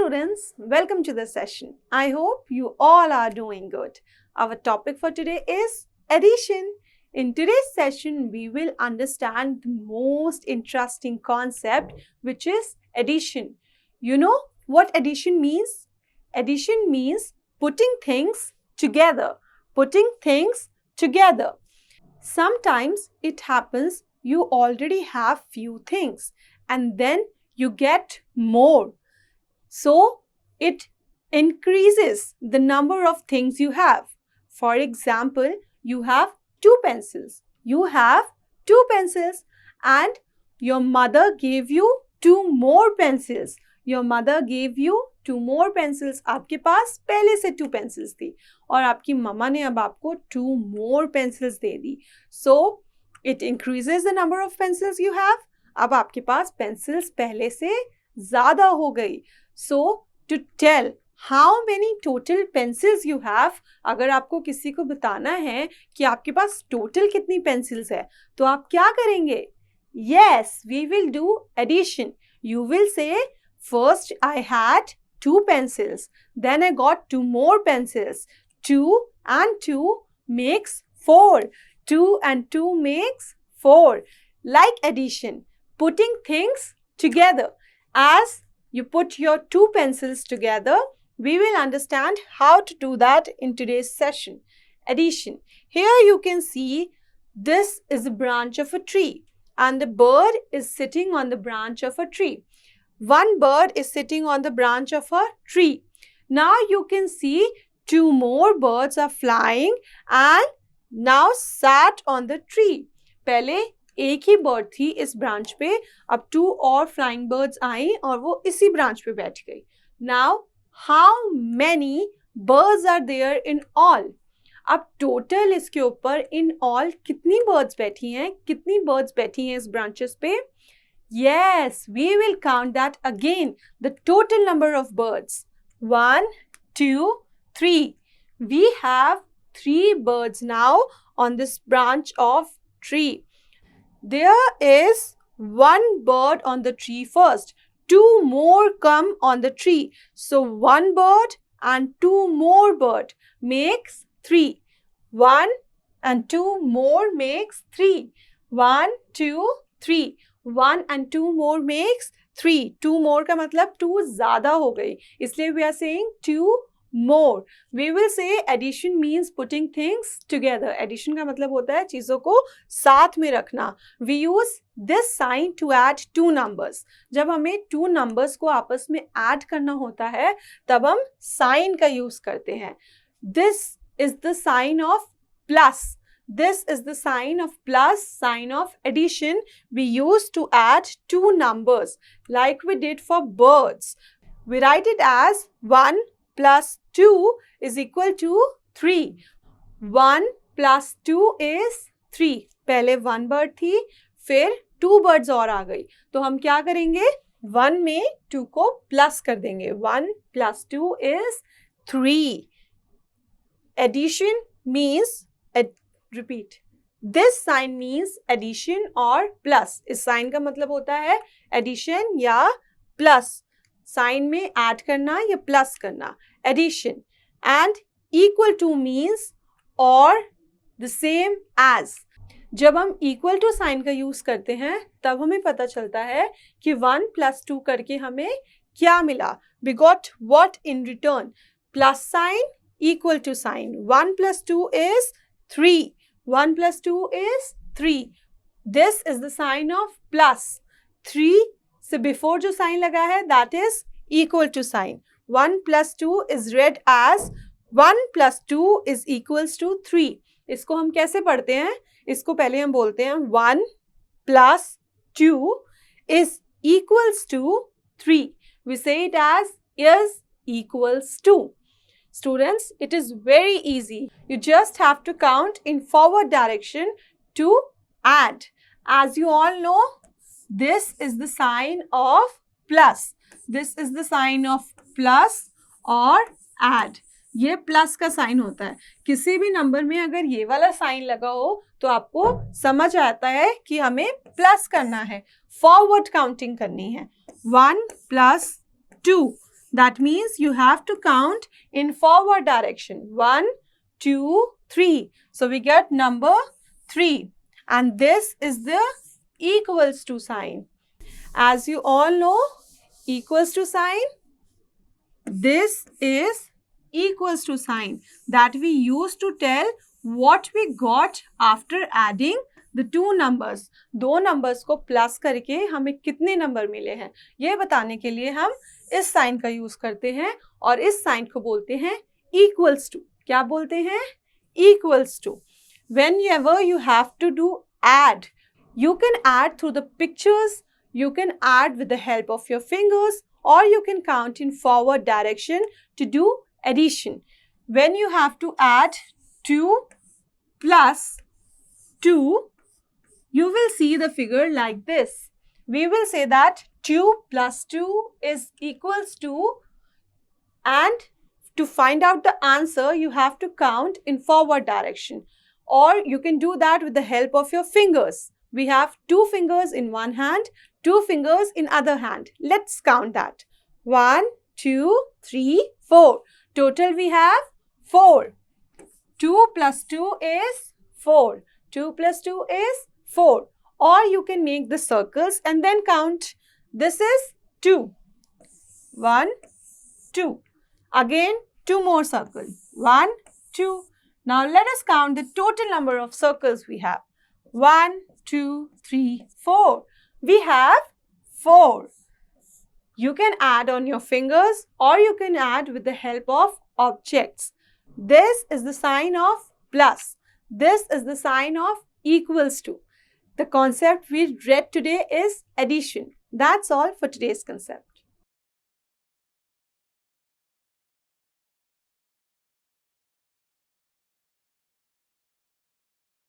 students, welcome to the session. I hope you all are doing good. Our topic for today is addition. In today's session, we will understand the most interesting concept, which is addition. You know what addition means? Addition means putting things together. Putting things together. Sometimes it happens you already have few things and then you get more. So it increases the number of things you have. For example, you have two pencils. You have two pencils and your mother gave you two more pencils. Your mother gave you two more pencils. आपके पास पहले से two pencils थी और आपकी मम्मा ने अब आपको two more pencils they the. So it increases the number of pencils you have. अब आपके पास pencils पहले से ज़्यादा हो गई. So to tell how many total pencils you have, अगर आपको किसी को बताना है कि आपके पास total कितनी pencils है, तो आप क्या करेंगे? Yes, we will do addition. You will say, first I had two pencils, then I got two more pencils. 2 and 2 makes 4. 2 and 2 makes 4. Like addition, putting things together. As you put your two pencils together, we will understand how to do that in today's session. Addition. Here you can see this is a branch of a tree and the bird is sitting on the branch of a tree. One bird is sitting on the branch of a tree. Now you can see two more birds are flying and now sat on the tree. पहले एक ही bird थी इस branch पे, अब to और flying birds आई और वो इसी ब्रांच पे बैठ गई. Now how many birds are there in all? अब टोटल इसके ऊपर इन ऑल कितनी बर्ड्स बैठी हैं, कितनी बर्ड्स बैठी हैं इस ब्रांचेस पे? Yes, we will count that again. The total number of birds. 1, 2, 3. We have 3 birds now on this branch of tree. There is one bird on the tree first. 2 more come on the tree. So 1 bird and 2 more bird makes 3. 1 and 2 more makes 3. 1, 2, 3. 1 and 2 more makes 3. 2 more का मतलब 2 ज़्यादा हो गई, इसलिए we are saying 2 more. We will say addition means putting things together. Addition का मतलब होता है चीज़ों को साथ में रखना. We use this sign to add two numbers. जब हमें 2 numbers को आपस में add करना होता है तब हम sign का use करते हैं. This is the sign of plus. This is the sign of plus, sign of addition we use to add two numbers like we did for birds. We write it as 1 plus 2 is equal to 3. 1 plus 2 is 3. पहले 1 bird थी, फिर 2 birds और आ गई. तो हम क्या करेंगे? 1 में 2 को plus कर देंगे. 1 plus 2 is 3. Addition means repeat. This sign means addition or plus. इस sign का मतलब होता है addition या plus. Sign में add करना या plus करना. Addition. And equal to means or the same as. जब हम equal to sign का use करते हैं तब हमें पता चलता है कि 1 plus 2 करके हमें क्या मिला. We got what in return? Plus sign, equal to sign. 1 plus 2 is 3. 1 plus 2 is 3. This is the sign of plus. 3 से before जो sign लगा है that is equal to sign. 1 plus 2 is read as 1 plus 2 is equals to 3. इसको हम कैसे पढ़ते हैं? इसको पहले हम बोलते हैं 1 plus 2 is equals to 3. We say it as is equals to. Students, it is very easy. You just have to count in forward direction to add. As you all know, this is the sign of plus. This is the sign of plus or add. ये plus का sign होता है. किसी भी number में अगर ये वाला साइन लगा हो तो आपको समझ आता है कि हमें प्लस करना है, फॉरवर्ड काउंटिंग करनी है. 1 plus 2. That means you have to count in forward direction. 1, 2, 3. So we get number 3. And this is the equals to sign. As you all know, equals to sign, this is equals to sign that we use to tell what we got after adding the two numbers. दो numbers को plus करके हमें कितने number मिले हैं ये बताने के लिए हम इस sign का use करते हैं और इस sign को बोलते हैं equals to. क्या बोलते हैं? Equals to. Whenever you have to do add, you can add through the pictures, you can add with the help of your fingers, or you can count in forward direction to do addition. When you have to add 2 plus 2, you will see the figure like this. We will say that 2 plus 2 is equals to, and to find out the answer, you have to count in forward direction. Or you can do that with the help of your fingers. We have 2 fingers in one hand, 2 fingers in other hand. Let's count that. 1, 2, 3, 4. Total we have 4. 2 plus 2 is 4. 2 plus 2 is 4. Or you can make the circles and then count. This is 2. 1, 2. Again, 2 more circles. 1, 2. Now let us count the total number of circles we have. 1, 2, 3, 4. We have 4. You can add on your fingers or you can add with the help of objects. This is the sign of plus. This is the sign of equals to. The concept we read today is addition. That's all for today's concept.